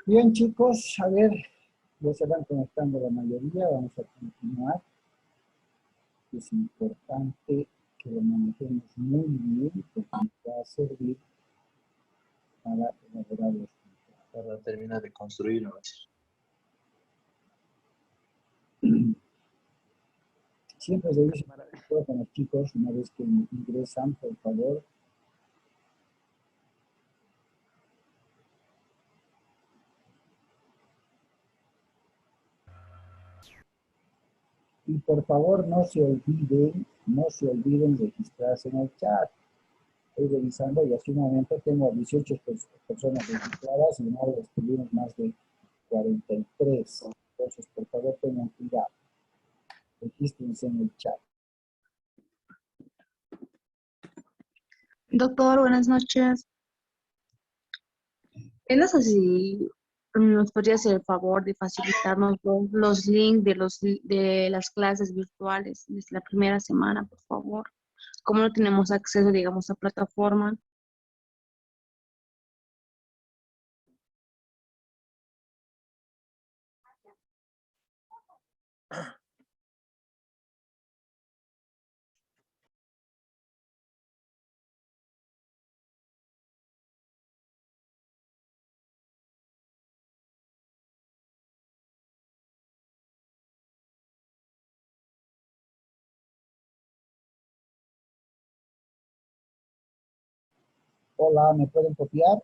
Bien, chicos, a ver, ya se van conectando la mayoría, vamos a continuar. Es importante que lo manejemos muy bien porque nos va a servir para elaborar los contratos. Para terminar de construirlo. Siempre se dice maravilloso con los chicos una vez que ingresan, por favor. Y por favor no se olviden registrarse en el chat. Estoy revisando y hace un momento tengo 18 personas registradas y no estuvimos más de 43. Entonces, por favor, tengan cuidado. Regístrense en el chat. Doctor, buenas noches. No sé si nos podría hacer el favor de facilitarnos los links de las clases virtuales desde la primera semana, por favor. Como no tenemos acceso, digamos, a plataforma. Hola, ¿me pueden copiar?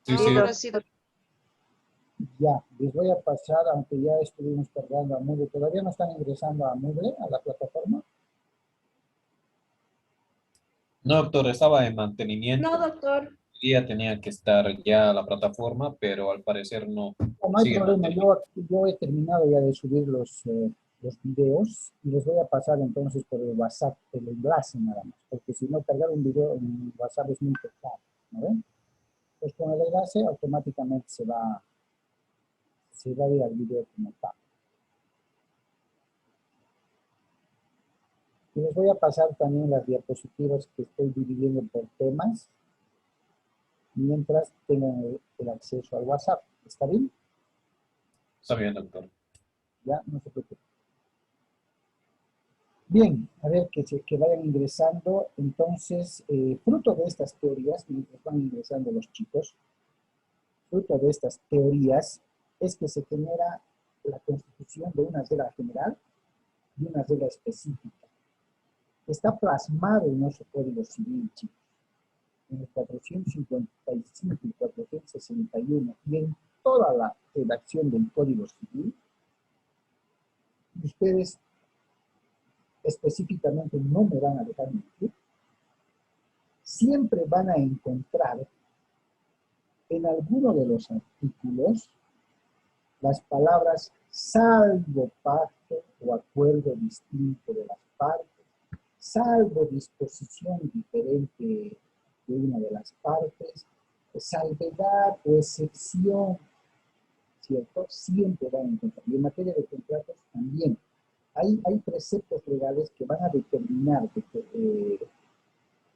Sí, sí. Ya, les voy a pasar, aunque ya estuvimos cargando a Moodle. ¿Todavía no están ingresando a Moodle, a la plataforma? No, doctor, estaba en mantenimiento. No, doctor. Ya tenía que estar ya la plataforma, pero al parecer no. No hay Sigue en problema, mantenimiento. yo he terminado ya de subir los videos y les voy a pasar entonces por el WhatsApp el enlace nada más, porque si no cargar un video en WhatsApp es muy pesado, ¿no ven? Pues con el enlace automáticamente se va a ir al video como tal. Y les voy a pasar también las diapositivas que estoy dividiendo por temas, mientras tengan el acceso al WhatsApp. ¿Está bien? Está bien, doctor. Ya, no se preocupen. Bien, a ver, que vayan ingresando. Entonces, fruto de estas teorías, mientras van ingresando los chicos, fruto de estas teorías es que se genera la constitución de una regla general y una regla específica. Está plasmado en nuestro Código Civil, chicos, en el 455 y 461, y en toda la redacción del Código Civil. Ustedes específicamente no me van a dejar mentir, siempre van a encontrar en alguno de los artículos las palabras salvo pacto o acuerdo distinto de las partes, salvo disposición diferente de una de las partes, salvedad o excepción, ¿cierto? Siempre van a encontrar. Y en materia de contratos también. Hay preceptos legales que van a determinar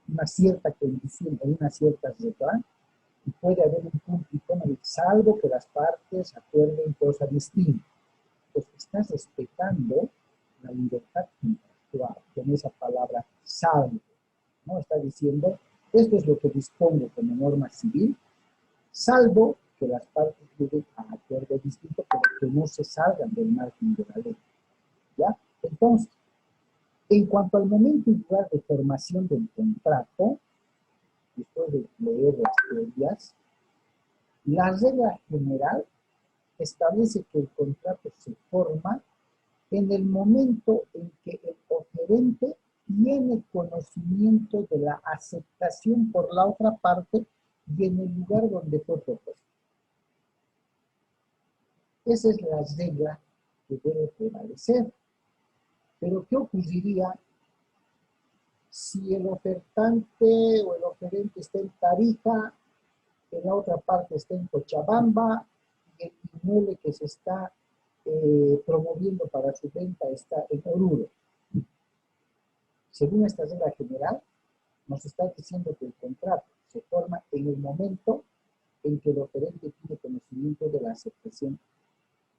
una cierta condición o una cierta regla, y puede haber un punto y coma, salvo que las partes acuerden cosa distinta. Pues estás respetando la libertad contractual con esa palabra salvo, ¿no? Está diciendo, esto es lo que dispongo como norma civil, salvo que las partes lleguen a acuerdo distinto, pero que no se salgan del margen de la ley. ¿Ya? Entonces, en cuanto al momento y lugar de formación del contrato, después de leer las teorías, la regla general establece que el contrato se forma en el momento en que el oferente tiene conocimiento de la aceptación por la otra parte y en el lugar donde fue propuesto. Esa es la regla que debe prevalecer. Pero ¿qué ocurriría si el ofertante o el oferente está en Tarija, en la otra parte está en Cochabamba, y el inmueble que se está promoviendo para su venta está en Oruro? Según esta regla general, nos está diciendo que el contrato se forma en el momento en que el oferente tiene conocimiento de la aceptación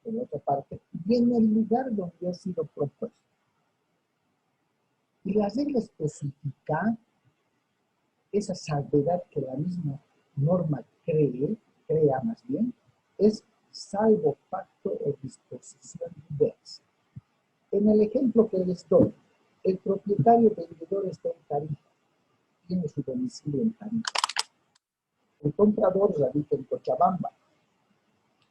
de la otra parte y en el lugar donde ha sido propuesto. Y la regla especifica esa salvedad que la misma norma crea más bien, es salvo pacto o disposición diversa. En el ejemplo que les doy, el propietario vendedor está en Tarija, tiene su domicilio en Tarija. El comprador radica en Cochabamba.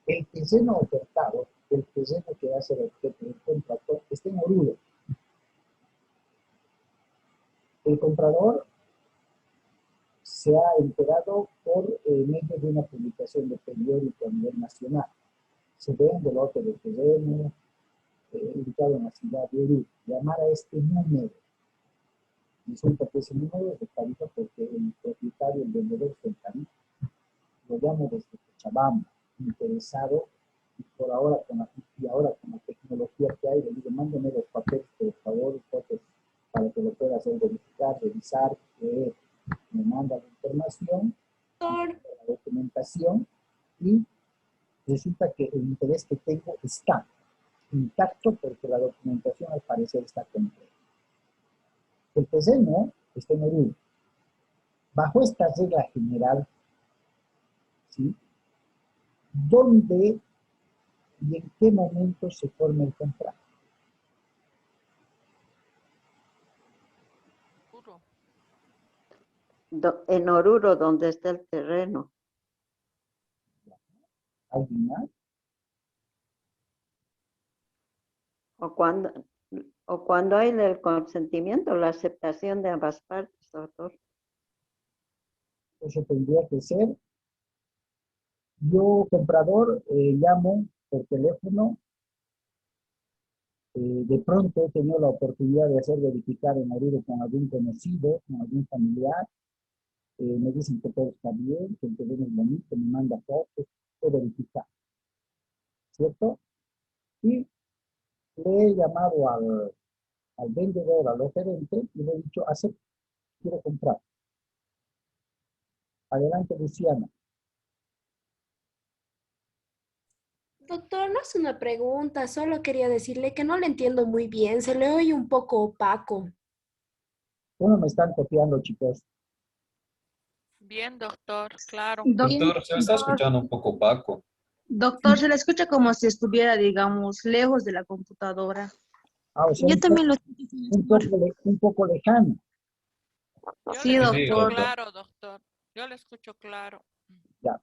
El terreno ofertado, el terreno que va a ser objeto del contrato, está en Oruro. El comprador se ha enterado por medio de una publicación de periódico a nivel nacional. Se vende el lote del terreno, ubicado en la ciudad de Oruro. Llamar a este número. Resulta que ese número es de Tarija porque el propietario, el vendedor está en Tarija. Lo llamo desde Cochabamba, interesado, y ahora con la tecnología que hay, le digo, mándeme los papeles, por favor, fotos, para que lo pueda hacer verificar, revisar, leer. Me manda la información, la documentación, y resulta que el interés que tengo está intacto porque la documentación al parecer está completa. El terreno está en Oruro. Bajo esta regla general, ¿sí? ¿Dónde y en qué momento se forma el contrato? En Oruro, donde está el terreno. ¿Alguien más? O cuando hay el consentimiento, la aceptación de ambas partes, doctor. Eso tendría que ser, yo comprador llamo por teléfono, de pronto he tenido la oportunidad de hacer verificar en Oruro con algún conocido, con algún familiar, me dicen que todo está bien, que el terreno es bonito, me manda fotos, he verificado, ¿cierto? Y le he llamado al vendedor, al oferente, y le he dicho, acepto, quiero comprar. Adelante, Luciana. Doctor, no es una pregunta, solo quería decirle que no le entiendo muy bien, se le oye un poco opaco. ¿Cómo me están copiando, chicos? Bien, doctor, claro. Doctor, se me está escuchando un poco opaco. Doctor, se le escucha como si estuviera, digamos, lejos de la computadora. Ah, o sea, Yo también lo escucho, señor. un poco lejano. Yo Sí, le Sí, escucho doctor. claro, doctor. Yo le escucho claro. Ya.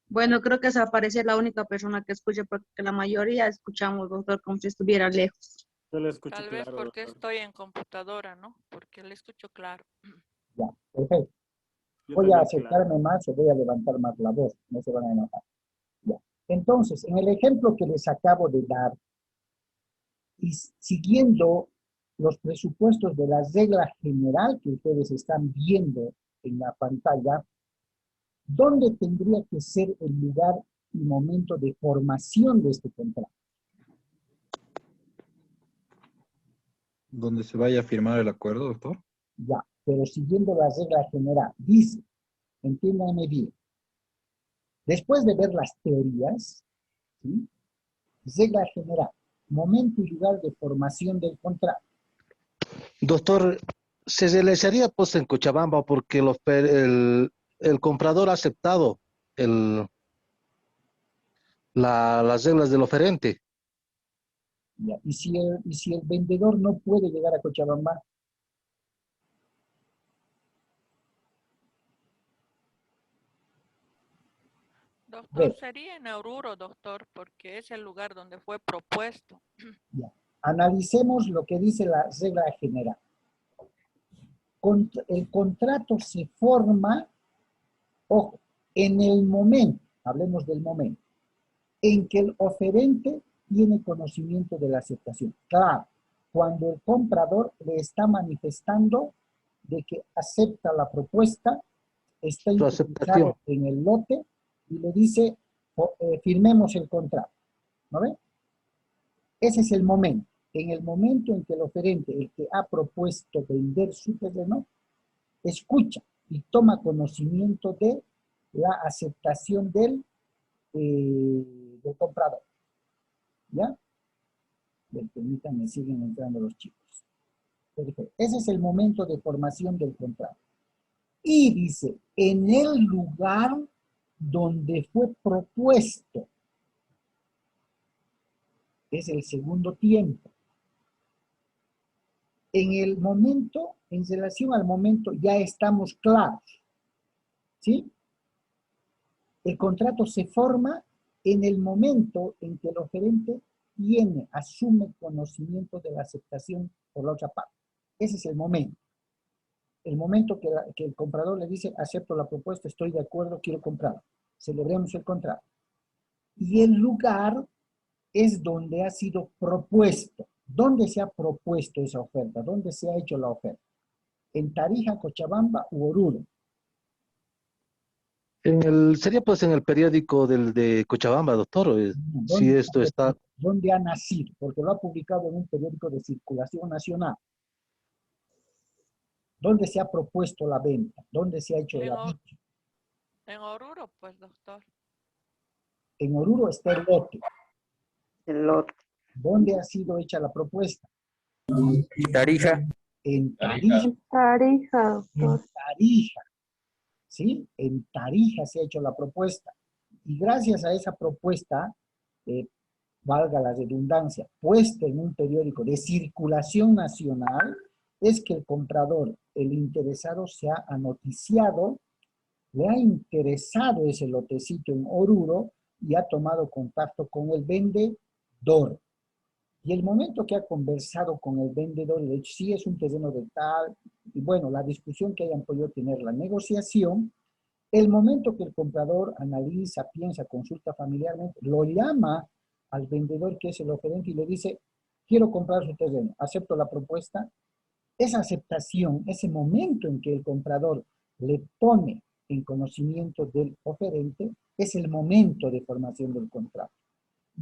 Bueno, creo que esa parece la única persona que escucha, porque la mayoría escuchamos, doctor, como si estuviera lejos. Yo le escucho Tal vez claro, porque doctor. estoy en computadora, ¿no? Porque le escucho claro. Ya, perfecto. Yo Voy a también claro. acercarme más o voy a levantar más la voz, no se van a enojar. Ya. Entonces, en el ejemplo que les acabo de dar, y siguiendo los presupuestos de la regla general que ustedes están viendo en la pantalla, ¿dónde tendría que ser el lugar y momento de formación de este contrato? ¿Donde se vaya a firmar el acuerdo, doctor? Ya, pero siguiendo la regla general, dice, entiéndanme bien, después de ver las teorías, ¿sí? Regla general, momento y lugar de formación del contrato. Doctor, se realizaría pues en Cochabamba porque el comprador ha aceptado las reglas del oferente. Ya. Y si el vendedor no puede llegar a Cochabamba, Doctor, ve, sería en Oruro, doctor, porque es el lugar donde fue propuesto. ya. Analicemos lo que dice la regla general. El contrato se forma, ojo, en el momento, hablemos del momento, en que el oferente tiene conocimiento de la aceptación. Claro, cuando el comprador le está manifestando de que acepta la propuesta, está Su interesado aceptación. en el lote y le dice, firmemos el contrato. ¿No ve? Ese es el momento. en el momento en que el oferente, el que ha propuesto vender su terreno, escucha y toma conocimiento de la aceptación del comprador. ¿Ya? Permítanme, siguen entrando los chicos. Perfecto. Ese es el momento de formación del contrato. Y dice, en el lugar donde fue propuesto, es el segundo tiempo. En el momento, en relación al momento, ya estamos claros. ¿Sí? El contrato se forma en el momento en que el oferente asume conocimiento de la aceptación por la otra parte. Ese es el momento. El momento que el comprador le dice, acepto la propuesta, estoy de acuerdo, quiero comprar. Celebremos el contrato. Y el lugar es donde ha sido propuesto. ¿Dónde se ha propuesto esa oferta? ¿Dónde se ha hecho la oferta? ¿En Tarija, Cochabamba u Oruro? Sería pues en el periódico de Cochabamba, doctor. Si esto está... ¿Dónde ha nacido? Porque lo ha publicado en un periódico de circulación nacional. ¿Dónde se ha propuesto la venta? ¿Dónde se ha hecho el aviso? En Oruro, pues, doctor. En Oruro está el lote. El lote. ¿Dónde ha sido hecha la propuesta? Tarija. En Tarija. Tarija, doctor. En Tarija. ¿Sí? En Tarija se ha hecho la propuesta. Y gracias a esa propuesta, valga la redundancia, puesta en un periódico de circulación nacional, es que el comprador, el interesado, se ha anoticiado, le ha interesado ese lotecito en Oruro y ha tomado contacto con el vendedor. Y el momento que ha conversado con el vendedor, le ha dicho, sí, es un terreno de tal, y bueno, la discusión que hayan podido tener, la negociación, el momento que el comprador analiza, piensa, consulta familiarmente, lo llama al vendedor, que es el oferente, y le dice, quiero comprar su terreno, acepto la propuesta. Esa aceptación, ese momento en que el comprador le pone en conocimiento del oferente, es el momento de formación del contrato.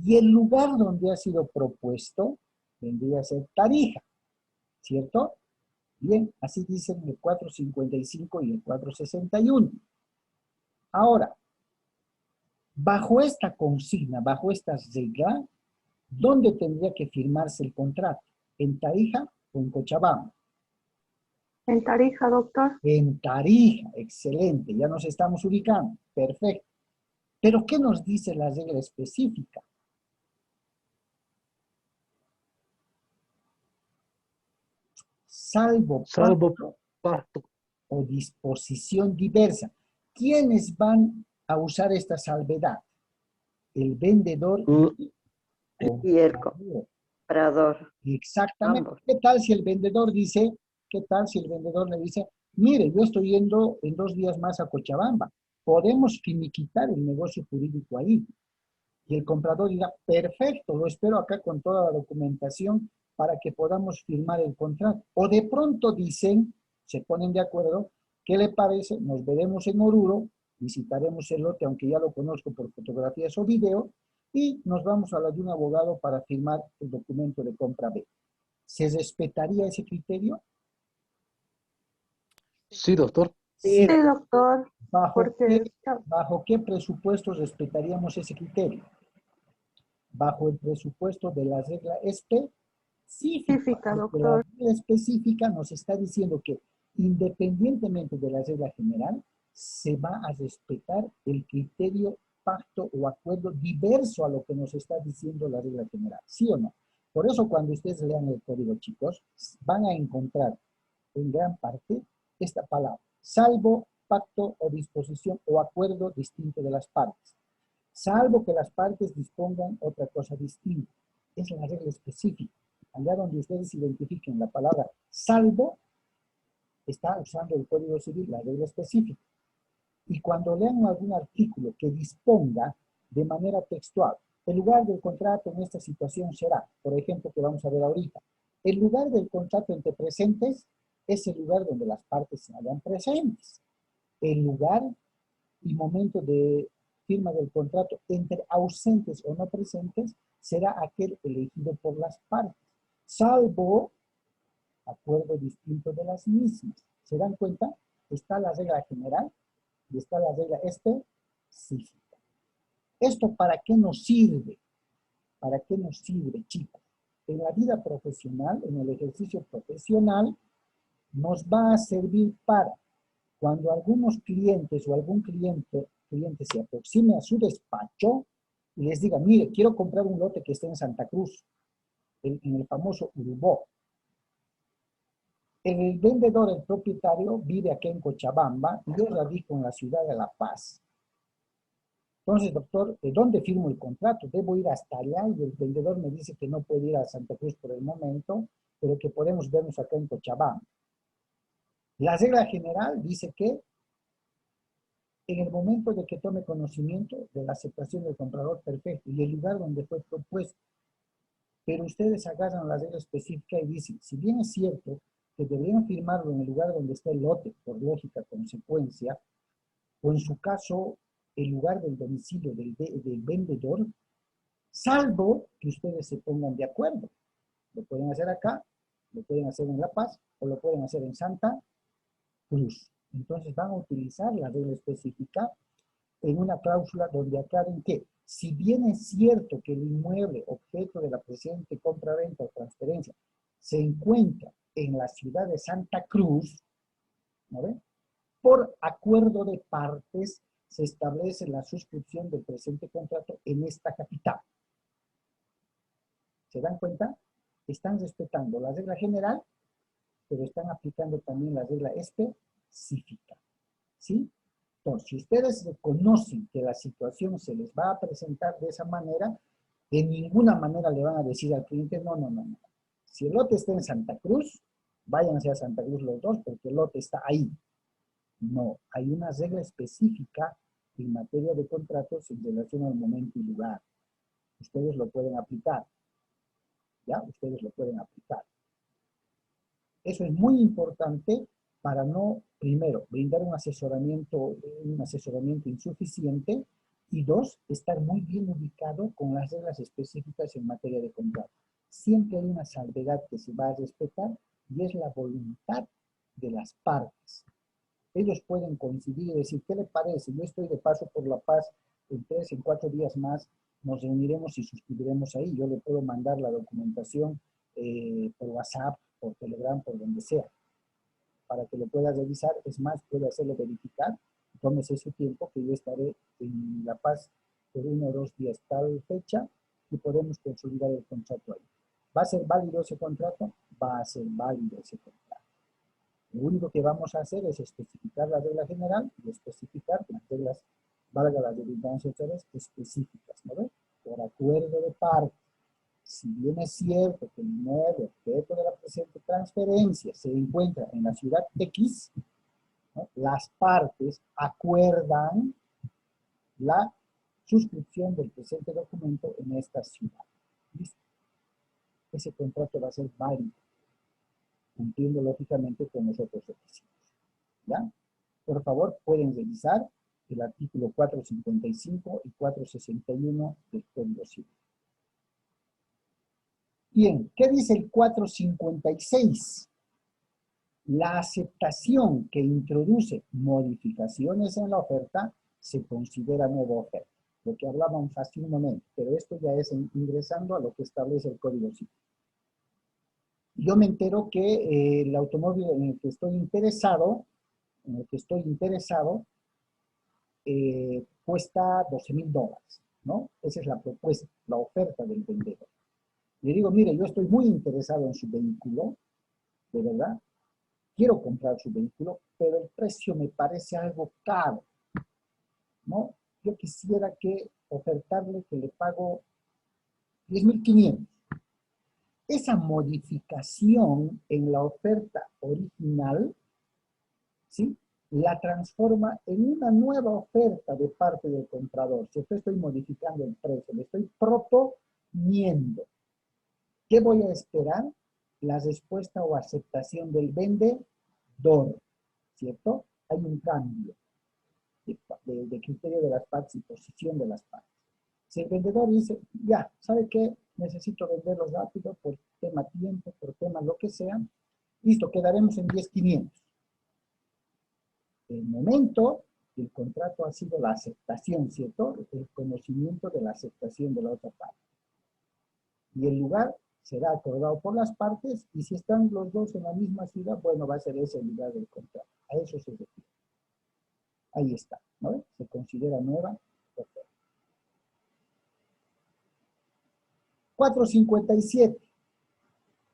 Y el lugar donde ha sido propuesto vendría a ser Tarija, ¿cierto? Bien, así dicen el 455 y el 461. Ahora, bajo esta consigna, bajo estas reglas, ¿dónde tendría que firmarse el contrato? ¿En Tarija o en Cochabamba? En Tarija, doctor. En Tarija, excelente, ya nos estamos ubicando, perfecto. Pero ¿qué nos dice la regla específica? Salvo pacto o disposición diversa. ¿Quiénes van a usar esta salvedad? El vendedor y el comprador. Exactamente. Ambos. ¿Qué tal si el vendedor dice, le dice, mire, yo estoy yendo en 2 días más a Cochabamba, podemos finiquitar el negocio jurídico ahí? Y el comprador dirá, perfecto, lo espero acá con toda la documentación para que podamos firmar el contrato. O de pronto dicen, se ponen de acuerdo, ¿qué le parece? Nos veremos en Oruro, visitaremos el lote, aunque ya lo conozco por fotografías o video, y nos vamos a la de un abogado para firmar el documento de compra B. ¿Se respetaría ese criterio? Sí, doctor. Sí, doctor. ¿Bajo qué presupuesto respetaríamos ese criterio? Bajo el presupuesto de la regla específica, porque la regla específica nos está diciendo que independientemente de la regla general, se va a respetar el criterio, pacto o acuerdo diverso a lo que nos está diciendo la regla general, ¿sí o no? Por eso cuando ustedes lean el código, chicos, van a encontrar en gran parte esta palabra, salvo pacto o disposición o acuerdo distinto de las partes. Salvo que las partes dispongan otra cosa distinta. Es la regla específica. Allá donde ustedes identifiquen la palabra salvo, está usando el Código Civil, la regla específica. Y cuando lean algún artículo que disponga de manera textual, el lugar del contrato en esta situación será, por ejemplo, que vamos a ver ahorita, el lugar del contrato entre presentes es el lugar donde las partes se hallan presentes. El lugar y momento de firma del contrato entre ausentes o no presentes será aquel elegido por las partes. salvo acuerdo distinto de las mismas. ¿Se dan cuenta? Está la regla general y está la regla específica. ¿Esto para qué nos sirve? ¿Para qué nos sirve, chicos? En la vida profesional, en el ejercicio profesional, nos va a servir para cuando algunos clientes o algún cliente se aproxime a su despacho y les diga, mire, quiero comprar un lote que esté en Santa Cruz, en el famoso Urubó. El vendedor, el propietario, vive aquí en Cochabamba y yo radico en la ciudad de La Paz. Entonces, doctor, ¿de dónde firmo el contrato? Debo ir hasta allá y el vendedor me dice que no puede ir a Santa Cruz por el momento, pero que podemos vernos acá en Cochabamba. La regla general dice que en el momento de que tome conocimiento de la aceptación del comprador, perfecto, y el lugar donde fue propuesto. Pero ustedes agarran la regla específica y dicen, si bien es cierto que deberían firmarlo en el lugar donde está el lote, por lógica consecuencia, o en su caso, el lugar del domicilio del vendedor, salvo que ustedes se pongan de acuerdo. Lo pueden hacer acá, lo pueden hacer en La Paz, o lo pueden hacer en Santa Cruz. Entonces van a utilizar la regla específica en una cláusula donde aclaren que, si bien es cierto que el inmueble objeto de la presente compra, venta o transferencia se encuentra en la ciudad de Santa Cruz, ¿no ven? Por acuerdo de partes se establece la suscripción del presente contrato en esta capital. ¿Se dan cuenta? Están respetando la regla general, pero están aplicando también la regla específica. ¿Sí? Entonces, si ustedes reconocen que la situación se les va a presentar de esa manera, de ninguna manera le van a decir al cliente, no. Si el lote está en Santa Cruz, váyanse a Santa Cruz los dos porque el lote está ahí. No, hay una regla específica en materia de contratos en relación al momento y lugar. Ustedes lo pueden aplicar. ¿Ya? Ustedes lo pueden aplicar. Eso es muy importante para no, primero, brindar un asesoramiento insuficiente y dos, estar muy bien ubicado con las reglas específicas en materia de contrato. Siempre hay una salvedad que se va a respetar y es la voluntad de las partes. Ellos pueden coincidir y decir, ¿qué le parece? Yo estoy de paso por La Paz, en 4 días más nos reuniremos y suscribiremos ahí. Yo le puedo mandar la documentación por WhatsApp, por Telegram, por donde sea, para que lo pueda revisar. Es más, puede hacerlo verificar. Tómese su tiempo, que yo estaré en La Paz por 1 o 2 días tal fecha y podemos consolidar el contrato ahí. ¿Va a ser válido ese contrato? Va a ser válido ese contrato. Lo único que vamos a hacer es especificar la regla general y especificar las reglas, valga la redundancia otra vez, específicas, ¿no ves? Por acuerdo de parte. Si bien es cierto que el inmueble objeto de la presente transferencia se encuentra en la ciudad X, ¿no? Las partes acuerdan la suscripción del presente documento en esta ciudad. ¿Listo? Ese contrato va a ser válido, cumpliendo lógicamente con los otros requisitos. ¿Ya? Por favor, pueden revisar el artículo 455 y 461 del Código Civil. Bien, ¿qué dice el 456? La aceptación que introduce modificaciones en la oferta se considera nueva oferta. Lo que hablábamos hace un momento, pero esto ya es ingresando a lo que establece el Código Civil. Yo me entero que el automóvil en el que estoy interesado, cuesta $12,000, ¿no? Esa es la propuesta, la oferta del vendedor. Le digo, mire, yo estoy muy interesado en su vehículo, de verdad, quiero comprar su vehículo, pero el precio me parece algo caro, ¿no? Yo quisiera ofertarle que le pago 10,500. Esa modificación en la oferta original, ¿sí?, la transforma en una nueva oferta de parte del comprador. Si yo estoy modificando el precio, le estoy proponiendo. ¿Qué voy a esperar? La respuesta o aceptación del vendedor, ¿cierto? Hay un cambio de criterio de las partes y posición de las partes. Si el vendedor dice, ya, ¿sabe qué? necesito venderlo rápido por tema tiempo, por tema lo que sea. Listo, quedaremos en 10,500. El momento del contrato ha sido la aceptación, ¿cierto? El conocimiento de la aceptación de la otra parte. Y el lugar será acordado por las partes, y si están los dos en la misma ciudad, bueno, va a ser ese el lugar del contrato. A eso se refiere. Ahí está, ¿no? Se considera nueva oferta. 457.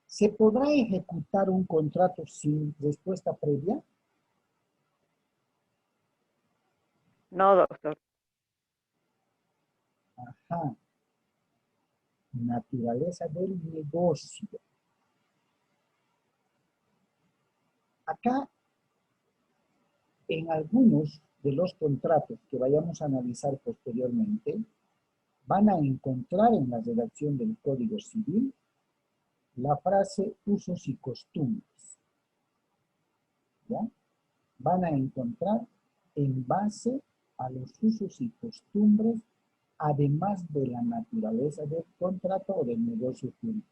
¿Se podrá ejecutar un contrato sin respuesta previa? No, doctor. Ajá. Naturaleza del negocio. Acá, en algunos de los contratos que vayamos a analizar posteriormente, van a encontrar en la redacción del Código Civil la frase usos y costumbres. ¿Ya? Van a encontrar en base a los usos y costumbres, además de la naturaleza del contrato o del negocio jurídico.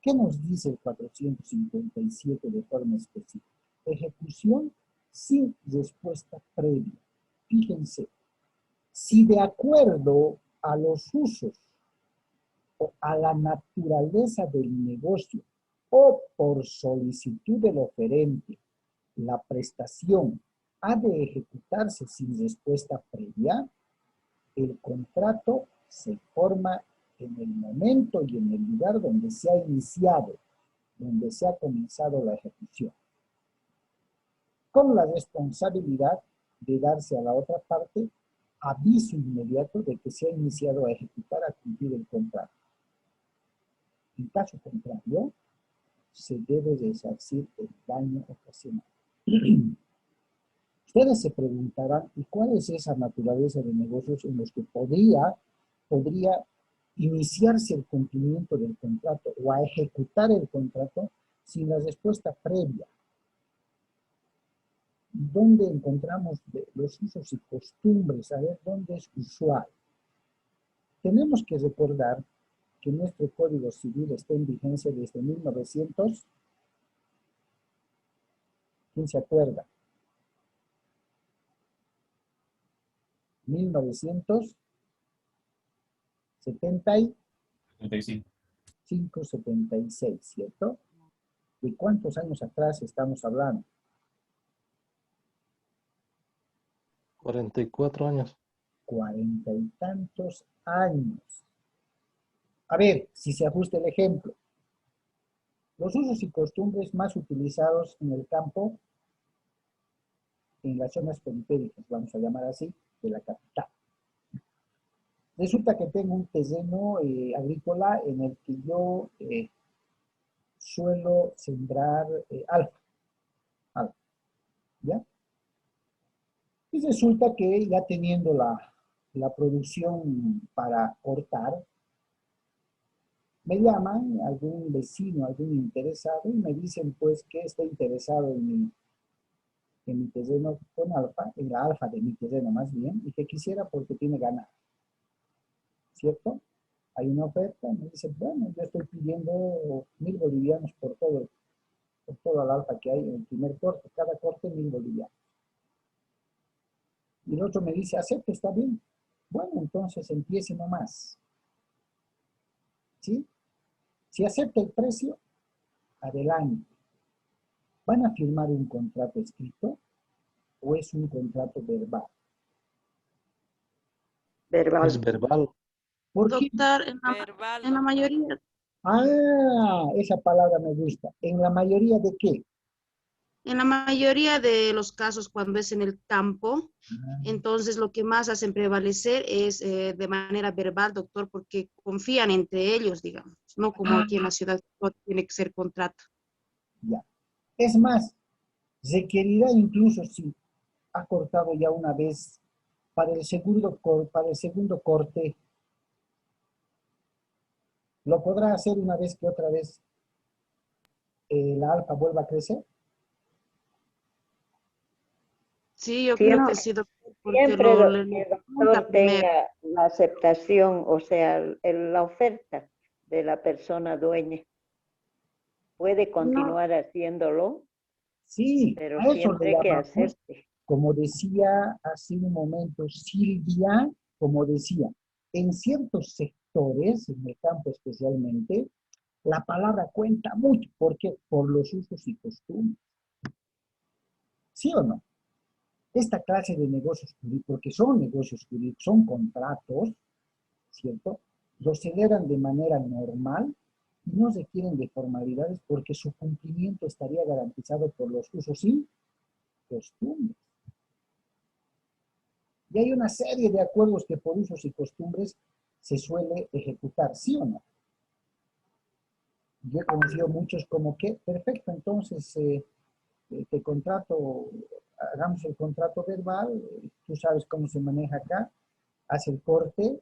¿Qué nos dice el 457 de forma específica? Ejecución sin respuesta previa. Fíjense, si de acuerdo a los usos o a la naturaleza del negocio o por solicitud del oferente, la prestación ha de ejecutarse sin respuesta previa, el contrato se forma en el momento y en el lugar donde se ha iniciado, donde se ha comenzado la ejecución, con la responsabilidad de darse a la otra parte aviso inmediato de que se ha iniciado a ejecutar, a cumplir el contrato. En caso contrario, se debe resarcir el daño ocasionado. Ustedes se preguntarán, ¿y cuál es esa naturaleza de negocios en los que podría iniciarse el cumplimiento del contrato o a ejecutar el contrato sin la respuesta previa? ¿Dónde encontramos los usos y costumbres? A ver, ¿dónde es usual? Tenemos que recordar que nuestro Código Civil está en vigencia desde 1900. ¿Quién se acuerda? 1975, 76, ¿cierto? ¿De cuántos años atrás estamos hablando? 44 años. 40 y tantos años. A ver, si se ajusta el ejemplo. Los usos y costumbres más utilizados en el campo, en las zonas periféricas, vamos a llamar así, de la capital. Resulta que tengo un terreno agrícola en el que yo suelo sembrar alfa, ¿ya? Y resulta que ya teniendo la producción para cortar, me llaman algún vecino, algún interesado, y me dicen pues que está interesado en mi terreno con alfa, en la alfa de mi terreno más bien, y que quisiera porque tiene ganado. ¿Cierto? Hay una oferta, me dice, bueno, yo estoy pidiendo 1.000 bolivianos por toda la alfa que hay en el primer corte, cada corte 1.000 bolivianos. Y el otro me dice, acepta, está bien. Bueno, entonces empiece nomás. ¿Sí? Si acepta el precio, adelante. ¿Van a firmar un contrato escrito o es un contrato verbal? Verbal. Es verbal. ¿Por qué? Doctor, Verbal, en la doctor. mayoría, Ah, esa palabra me gusta. ¿En la mayoría de qué? en la mayoría de los casos cuando es en el campo, entonces lo que más hacen prevalecer es de manera verbal, doctor, porque confían entre ellos, digamos, no como aquí en la ciudad, todo tiene que ser contrato. Ya. Es más, requerirá incluso si ha cortado ya una vez para el segundo corte, ¿lo podrá hacer una vez que otra vez la alfa vuelva a crecer? Sí, yo Sí, creo no. que sí, doctor. porque Siempre lo, el le pregunta doctor primero. tenga la aceptación, o sea, la oferta de la persona dueña. Puede No, continuar haciéndolo, Sí, pero a eso le siempre que llamamos, acepte. como decía hace un momento Silvia, como decía, en ciertos sectores, en el campo especialmente, la palabra cuenta mucho, porque por los usos y costumbres. ¿Sí o no? Esta clase de negocios jurídicos, porque son negocios jurídicos, son contratos, ¿cierto? Los celebran de manera normal y no requieren de formalidades porque su cumplimiento estaría garantizado por los usos y costumbres. Y hay una serie de acuerdos que por usos y costumbres se suele ejecutar, ¿sí o no? Yo he conocido muchos como que, perfecto, entonces te contrato, hagamos el contrato verbal, tú sabes cómo se maneja acá, haz el corte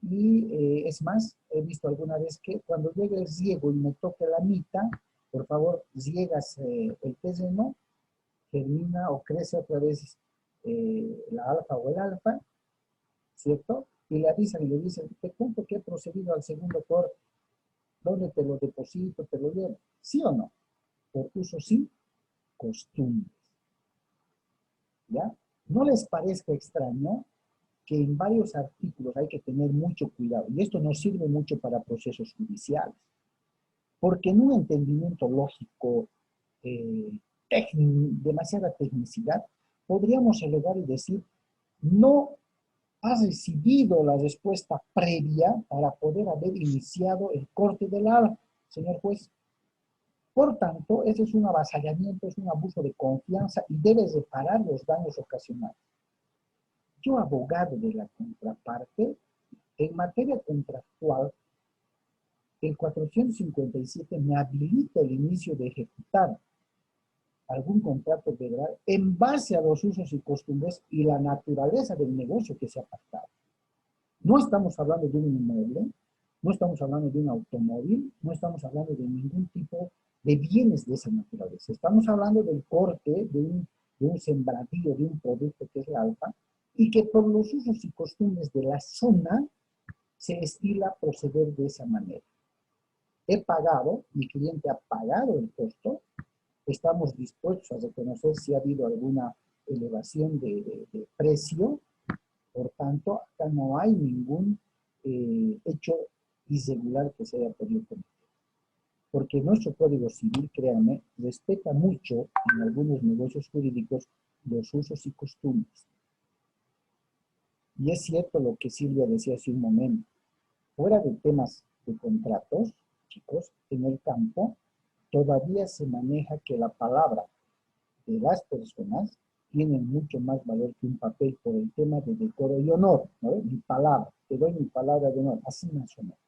y es más, he visto alguna vez que cuando llegue el riego y me toque la mitad, por favor, riegas el terreno, germina o crece otra vez la alfa o el alfa, ¿cierto? Y le avisan y le dicen, te cuento que he procedido al segundo corte, ¿dónde te lo deposito, te lo llevo? ¿Sí o no? Por uso sí, costumbres, ¿ya? ¿No les parezca extraño que en varios artículos hay que tener mucho cuidado? Y esto nos sirve mucho para procesos judiciales, porque en un entendimiento lógico, demasiada tecnicidad, podríamos elevar y decir, no ha recibido la respuesta previa para poder haber iniciado el corte del alfa, señor juez. Por tanto, ese es un avasallamiento, es un abuso de confianza y debe reparar los daños ocasionados. Yo, abogado de la contraparte, en materia contractual, el 457 me habilita el inicio de ejecutar algún contrato federal en base a los usos y costumbres y la naturaleza del negocio que se ha pactado. No estamos hablando de un inmueble, no estamos hablando de un automóvil, no estamos hablando de ningún tipo de bienes de esa naturaleza. Estamos hablando del corte de un sembradío, de un producto que es la alfa, y que por los usos y costumbres de la zona se estila proceder de esa manera. He pagado, mi cliente ha pagado el costo, estamos dispuestos a reconocer si ha habido alguna elevación de precio. Por tanto, acá no hay ningún hecho irregular que se haya podido cometer. Porque nuestro Código Civil, créanme, respeta mucho en algunos negocios jurídicos los usos y costumbres. Y es cierto lo que Silvia decía hace un momento. Fuera de temas de contratos, chicos, en el campo todavía se maneja que la palabra de las personas tienen mucho más valor que un papel por el tema de decoro y honor, ¿no? Mi palabra, te doy mi palabra de honor, así más o menos.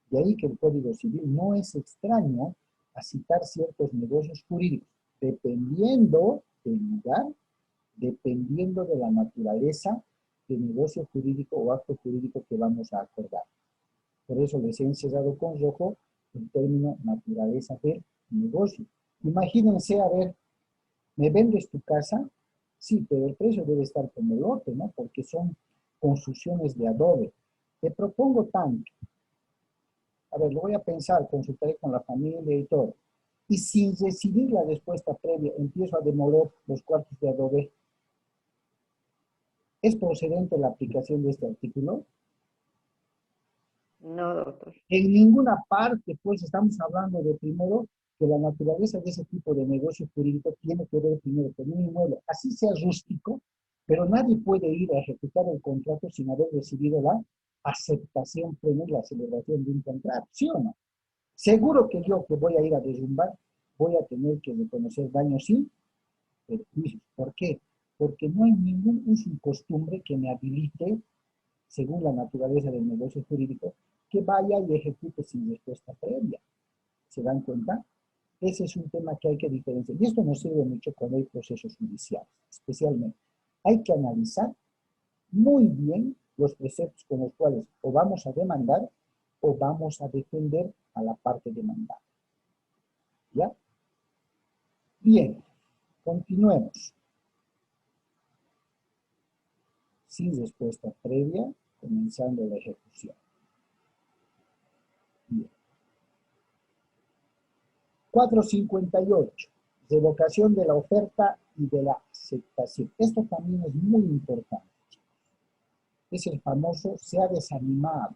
De ahí que el Código Civil no es extraño a citar ciertos negocios jurídicos, dependiendo del lugar, dependiendo de la naturaleza de negocio jurídico o acto jurídico que vamos a acordar. Por eso les he encerrado con rojo el término naturaleza del negocio. Imagínense, a ver, ¿me vendes tu casa? Sí, pero el precio debe estar como el lote, ¿no? Porque son construcciones de adobe. Te propongo tanto. A ver, lo voy a pensar, consultaré con la familia y todo. Y sin recibir la respuesta previa, empiezo a demoler los cuartos de adobe. ¿Es procedente la aplicación de este artículo? No, doctor. En ninguna parte, pues, estamos hablando de primero que la naturaleza de ese tipo de negocio jurídico tiene que ver primero con un inmueble, así sea rústico, pero nadie puede ir a ejecutar el contrato sin haber recibido la aceptación plena y la celebración de un contrato, ¿sí o no? Seguro que yo que voy a ir a derrumbar, voy a tener que reconocer daños y perjuicios. ¿Por qué? Porque no hay ningún uso y costumbre que me habilite, según la naturaleza del negocio jurídico, que vaya y ejecute sin respuesta previa. ¿Se dan cuenta? Ese es un tema que hay que diferenciar. Y esto nos sirve mucho cuando hay procesos judiciales, especialmente. Hay que analizar muy bien los preceptos con los cuales o vamos a demandar o vamos a defender a la parte demandada. ¿Ya? Bien, continuemos. sin respuesta previa, comenzando la ejecución. Bien. 458. Revocación de la oferta y de la aceptación. Esto también es muy importante. Es el famoso se ha desanimado.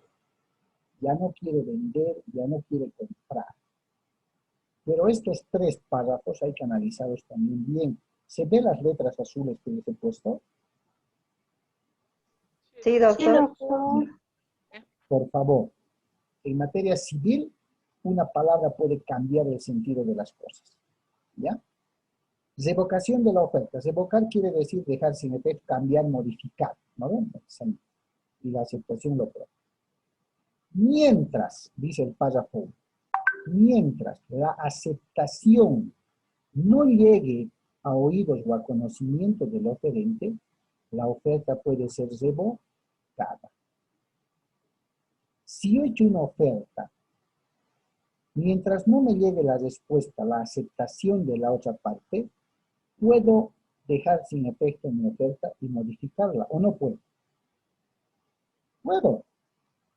Ya no quiere vender, ya no quiere comprar. Pero estos 3 párrafos hay que analizarlos también bien. ¿Se ven las letras azules que les he puesto? Sí, Sí, doctor. doctor. Por favor, en materia civil, una palabra puede cambiar el sentido de las cosas. ¿Ya? Revocación de la oferta. Revocar quiere decir dejar sin efecto, cambiar, modificar. ¿No ven? Y la aceptación lo propio. Mientras, dice el párrafo 1, mientras la aceptación no llegue a oídos o a conocimiento del oferente, la oferta puede ser revocada. Si yo he hecho una oferta, mientras no me llegue la respuesta, la aceptación de la otra parte, puedo dejar sin efecto mi oferta y modificarla, ¿o no puedo? Puedo.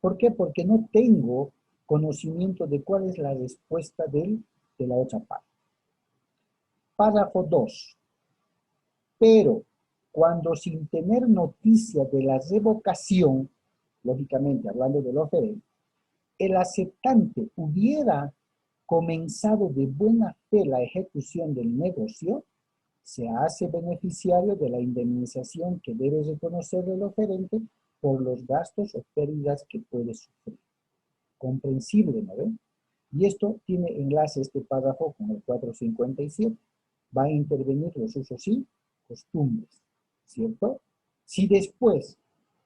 ¿Por qué? Porque no tengo conocimiento de cuál es la respuesta de la otra parte. Párrafo 2. Pero cuando sin tener noticia de la revocación, lógicamente hablando del oferente, el aceptante hubiera comenzado de buena fe la ejecución del negocio, se hace beneficiario de la indemnización que debe reconocer el oferente por los gastos o pérdidas que puede sufrir. Comprensible, ¿no ven? Y esto tiene enlace este párrafo con el 457. Va a intervenir los usos y costumbres, ¿cierto? Si después,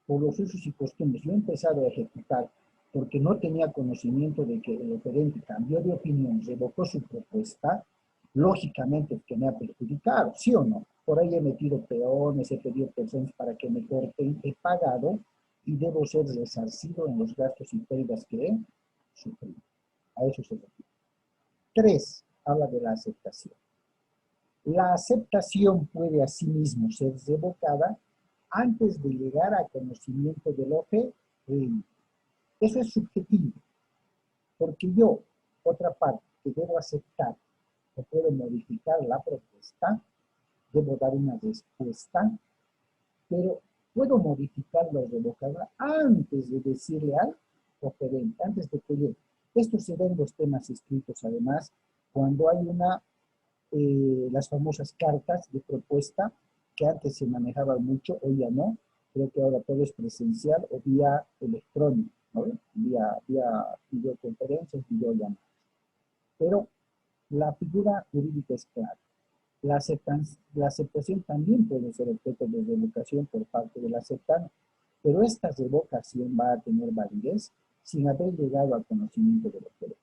por los usos y costumbres, yo he empezado a ejecutar porque no tenía conocimiento de que el oferente cambió de opinión, revocó su propuesta, lógicamente que me ha perjudicado, ¿sí o no? Por ahí he metido peones, he pedido personas para que me corten, he pagado y debo ser resarcido en los gastos y pérdidas que he sufrido. A eso se refiere. 3. Habla de la aceptación. La aceptación puede asimismo ser revocada antes de llegar a conocimiento del oferente. Eso es subjetivo, porque yo, otra parte, que debo aceptar o puedo modificar la propuesta, debo dar una respuesta, pero puedo modificarla o revocarla antes de decirle al oferente, antes de que llegue. Esto se ve en los temas escritos, además, cuando hay las famosas cartas de propuesta, que antes se manejaban mucho, hoy ya no. Creo que ahora todo es presencial o vía electrónica, ¿no? Vía videoconferencias, videollamadas. Pero la figura jurídica es clara. La aceptación también puede ser objeto de revocación por parte del aceptante, pero esta revocación va a tener validez sin haber llegado al conocimiento del oferente.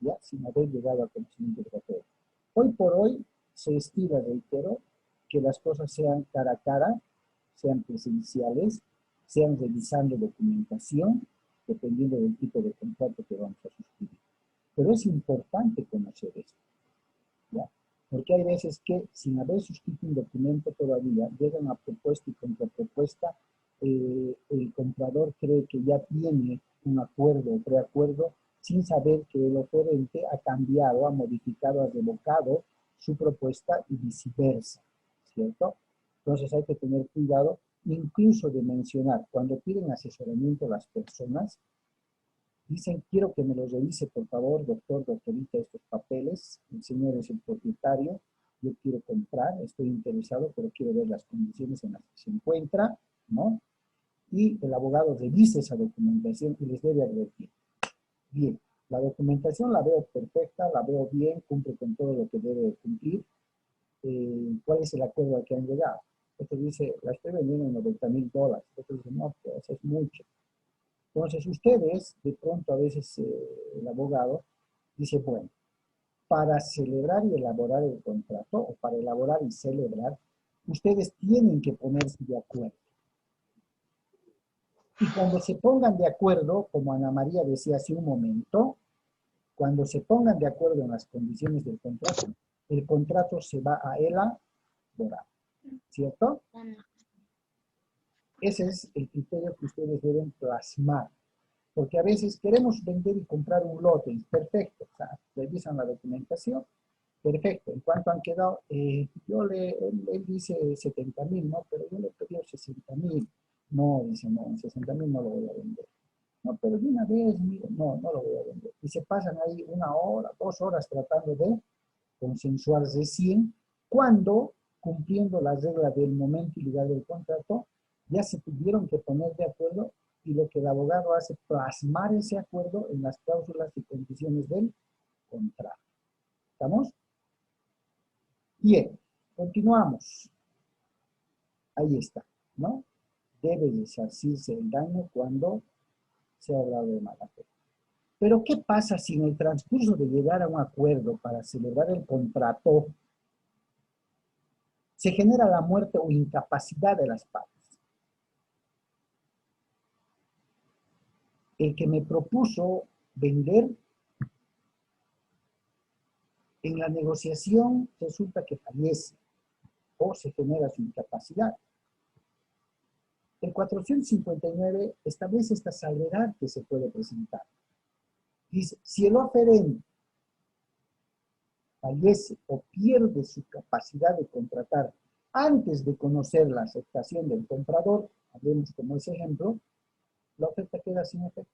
¿Ya? Sin haber llegado al conocimiento del oferente. Hoy por hoy se estila, reitero, que las cosas sean cara a cara, sean presenciales, sean revisando documentación, dependiendo del tipo de contrato que vamos a suscribir. Pero es importante conocer esto, ¿ya? Porque hay veces que, sin haber suscrito un documento todavía, llega una propuesta y contrapropuesta, el comprador cree que ya tiene un acuerdo o preacuerdo, sin saber que el oferente ha cambiado, ha modificado, ha revocado su propuesta y viceversa, ¿cierto? Entonces hay que tener cuidado, incluso de mencionar, cuando piden asesoramiento a las personas, dicen, quiero que me los revise, por favor, doctor, doctorita, estos papeles, el señor es el propietario, yo quiero comprar, estoy interesado, pero quiero ver las condiciones en las que se encuentra, ¿no? Y el abogado revise esa documentación y les debe advertir. Bien, la documentación la veo perfecta, la veo bien, cumple con todo lo que debe cumplir. ¿Cuál es el acuerdo al que han llegado? Otro dice, la estoy vendiendo en $90,000. Otro dice, no, pues es mucho. Entonces ustedes, de pronto a veces el abogado dice, bueno, para celebrar y elaborar el contrato, o para elaborar y celebrar, ustedes tienen que ponerse de acuerdo. Y cuando se pongan de acuerdo, como Ana María decía hace un momento, cuando se pongan de acuerdo en las condiciones del contrato, el contrato se va a elaborar, ¿cierto? Ese es el criterio que ustedes deben plasmar. Porque a veces queremos vender y comprar un lote, perfecto, o sea, revisan la documentación, perfecto. En cuanto han quedado, él dice 70,000, ¿no? Pero yo le he pedido 60,000. No, dice, no, 60,000 no lo voy a vender. No, pero de una vez, mire, no, no lo voy a vender. Y se pasan ahí 1 hora, 2 horas tratando de consensuar recién, cuando, cumpliendo las reglas del momento y lugar del contrato, ya se tuvieron que poner de acuerdo y lo que el abogado hace, plasmar ese acuerdo en las cláusulas y condiciones del contrato. ¿Estamos? Bien, continuamos. Ahí está, ¿no? Debe resarcirse el daño cuando se ha hablado de mala fe. Pero ¿qué pasa si en el transcurso de llegar a un acuerdo para celebrar el contrato se genera la muerte o incapacidad de las partes? El que me propuso vender, en la negociación resulta que fallece o se genera su incapacidad. El 459 establece esta salvedad que se puede presentar. Dice, si el oferente fallece o pierde su capacidad de contratar antes de conocer la aceptación del comprador, hablemos como ese ejemplo, la oferta queda sin efecto.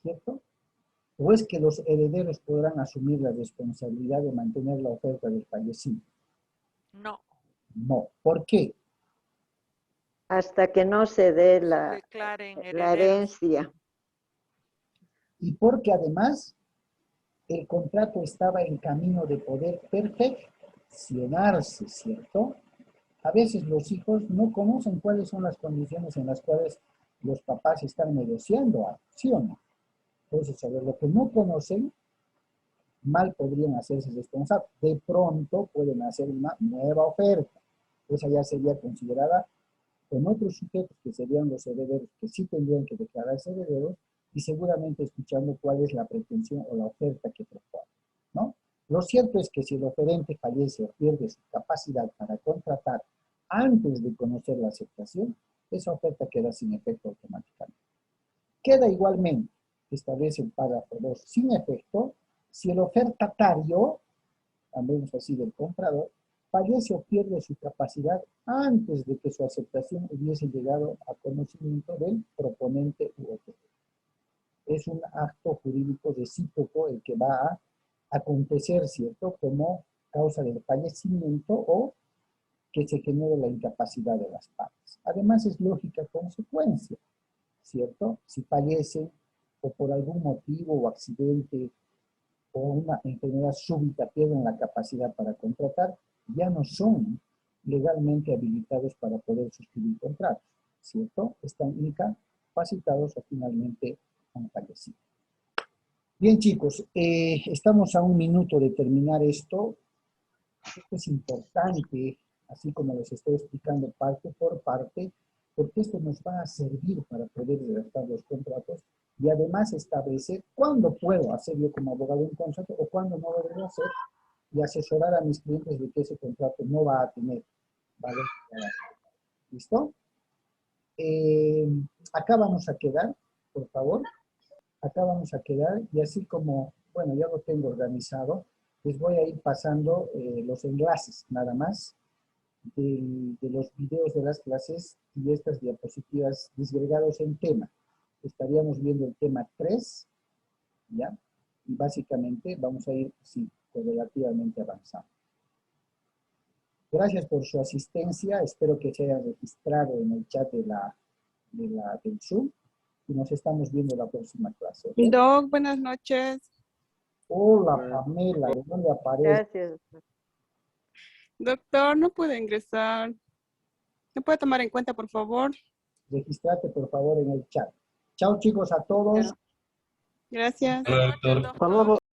¿Cierto? ¿O es que los herederos podrán asumir la responsabilidad de mantener la oferta del fallecido? No. No. ¿Por qué? Hasta que no se dé Declaren la herederos. herencia. Y porque además el contrato estaba en camino de poder perfeccionarse, ¿cierto? A veces los hijos no conocen cuáles son las condiciones en las cuales los papás están negociando algo, ¿sí o no? Entonces, sobre lo que no conocen, mal podrían hacerse responsables. De pronto pueden hacer una nueva oferta. Esa ya sería considerada con otros sujetos que serían los herederos, que sí tendrían que declararse herederos, y seguramente escuchando cuál es la pretensión o la oferta que propone, ¿no? Lo cierto es que si el oferente fallece o pierde su capacidad para contratar antes de conocer la aceptación, esa oferta queda sin efecto automáticamente. Queda igualmente, establece el párrafo 2, sin efecto, si el ofertatario, hablemos así del comprador, fallece o pierde su capacidad antes de que su aceptación hubiese llegado a conocimiento del proponente u oferente. Es un acto jurídico recíproco el que va a acontecer, ¿cierto?, como causa del fallecimiento o que se genere la incapacidad de las partes. Además, es lógica consecuencia, ¿cierto? Si fallecen o por algún motivo o accidente o una enfermedad súbita pierden la capacidad para contratar, ya no son legalmente habilitados para poder suscribir contratos, ¿cierto? Están incapacitados o finalmente han fallecido. Bien, chicos, estamos a 1 minuto de terminar esto. Esto es importante, así como les estoy explicando parte por parte, porque esto nos va a servir para poder redactar los contratos y además establecer cuándo puedo hacer yo como abogado un contrato o cuándo no lo debo hacer y asesorar a mis clientes de que ese contrato no va a tener valor. ¿Listo? Acá vamos a quedar, por favor. Acá vamos a quedar y así como, bueno, ya lo tengo organizado, les voy a ir pasando los enlaces nada más de los videos de las clases y estas diapositivas disgregados en tema. Estaríamos viendo el tema 3, ¿ya? Y básicamente vamos a ir, sí, relativamente avanzando. Gracias por su asistencia, espero que se hayan registrado en el chat del Zoom y nos estamos viendo la próxima clase. ¿Okay? Doc, buenas noches. Hola, Pamela, ¿de dónde aparece? Gracias. Doctor, no puede ingresar. ¿Me puede tomar en cuenta, por favor? Registrate, por favor, en el chat. Chao, chicos, a todos. Gracias. Hola, doctor. Doctor.